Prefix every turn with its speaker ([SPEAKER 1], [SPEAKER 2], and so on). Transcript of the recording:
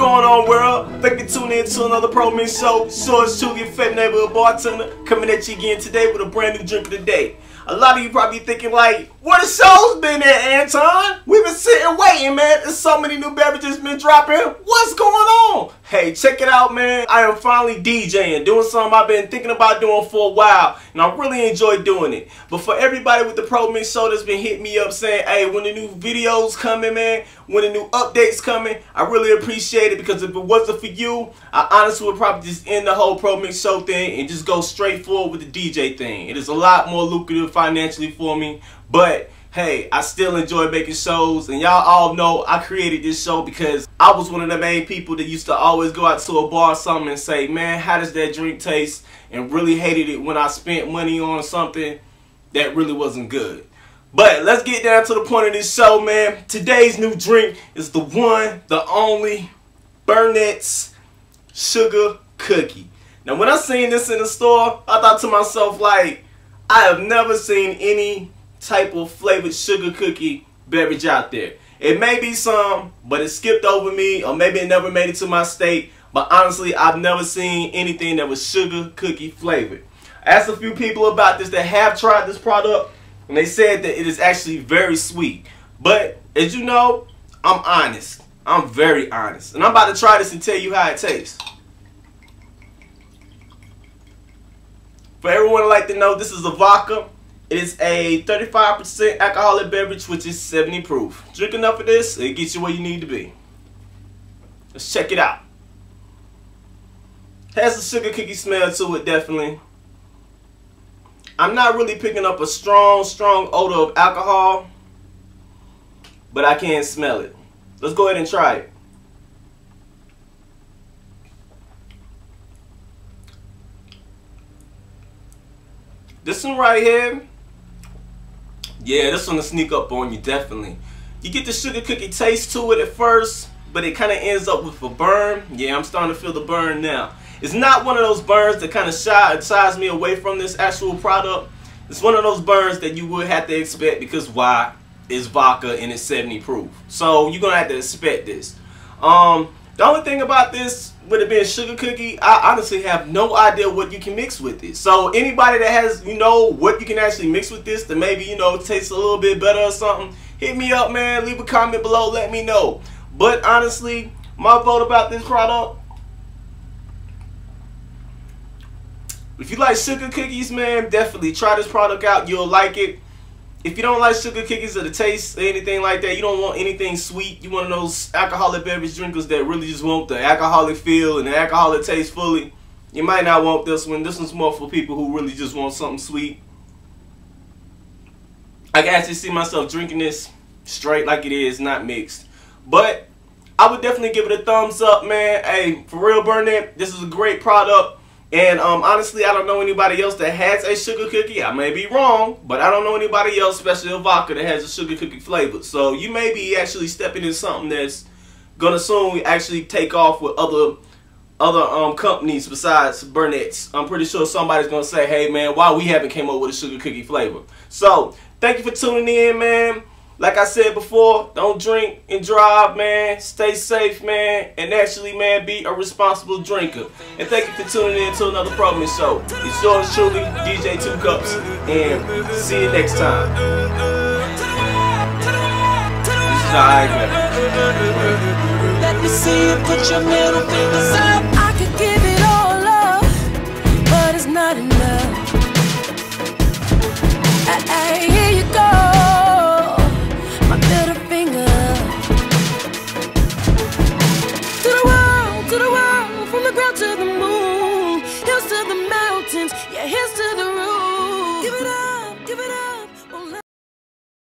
[SPEAKER 1] going on, world? Thank you for tuning in to another Pro Mix Show. So it's truly your favorite neighborhood bartender coming at you again today with a brand new drink of the day. A lot of you probably thinking like, where the show's been at, Anton? We've been sitting waiting, man. There's so many new beverages been dropping. What's going on? Hey, check it out, man. I am finally DJing, doing something I've been thinking about doing for a while, and I really enjoy doing it. But for everybody with the Pro Mix Show that's been hitting me up saying, hey, when the new videos coming, man, when the new updates coming, I really appreciate it, because if it wasn't for you, I honestly would probably just end the whole Pro Mix Show thing and just go straight forward with the DJ thing. It is a lot more lucrative financially for me, but hey, I still enjoy making shows, and y'all all know I created this show because I was one of the main people that used to always go out to a bar or something and say, man, how does that drink taste? And really hated it when I spent money on something that really wasn't good. But let's get down to the point of this show, man. Today's new drink is the one, the only Burnett's Sugar Cookie. Now, when I seen this in the store, I thought to myself, like, I have never seen any type of flavored sugar cookie beverage out there. It may be some, but it skipped over me, or maybe it never made it to my state. But honestly, I've never seen anything that was sugar cookie flavored. I asked a few people about this that have tried this product, and they said that it is actually very sweet. But as you know, I'm honest. I'm very honest. And I'm about to try this and tell you how it tastes. For everyone who like to know, this is a vodka. It is a 35% alcoholic beverage, which is 70 proof. Drink enough of this, it gets you where you need to be. Let's check it out. Has a sugar cookie smell to it, definitely. I'm not really picking up a strong odor of alcohol, but I can smell it. Let's go ahead and try it. This one right here, yeah, this one will sneak up on you, definitely. You get the sugar cookie taste to it at first, but it kind of ends up with a burn. Yeah, I'm starting to feel the burn now. It's not one of those burns that kind of shies me away from this actual product. It's one of those burns that you would have to expect, because why? It's vodka and it's 70 proof. So you're going to have to expect this. The only thing about this, with it being sugar cookie, I honestly have no idea what you can mix with it. So anybody that has, what you can actually mix with this to maybe, taste a little bit better or something, hit me up, man. Leave a comment below, let me know. But honestly, my vote about this product, if you like sugar cookies, man, definitely try this product out. You'll like it. If you don't like sugar cookies or the taste or anything like that, you don't want anything sweet, you one of those alcoholic beverage drinkers that really just want the alcoholic feel and the alcoholic taste fully, you might not want this one. This one's more for people who really just want something sweet. I can actually see myself drinking this straight like it is, not mixed. But I would definitely give it a thumbs up, man. Hey, for real, Burnett, this is a great product. And honestly, I don't know anybody else that has a sugar cookie. I may be wrong, but I don't know anybody else, especially a vodka, that has a sugar cookie flavor. So you may be actually stepping in something that's gonna soon actually take off with other companies besides Burnett's. I'm pretty sure somebody's gonna say, hey man, why we haven't came up with a sugar cookie flavor? So thank you for tuning in, man. Like I said before, don't drink and drive, man. Stay safe, man. And actually, man, be a responsible drinker. And thank you for tuning in to another Pro Mix Show. It's yours truly, DJ 2 Cups. And see you next time. This is alright, man.
[SPEAKER 2] Let me see you put your middle fingers up. I could give it all up, but it's not enough. Hey, here you go. To the world, from the ground to the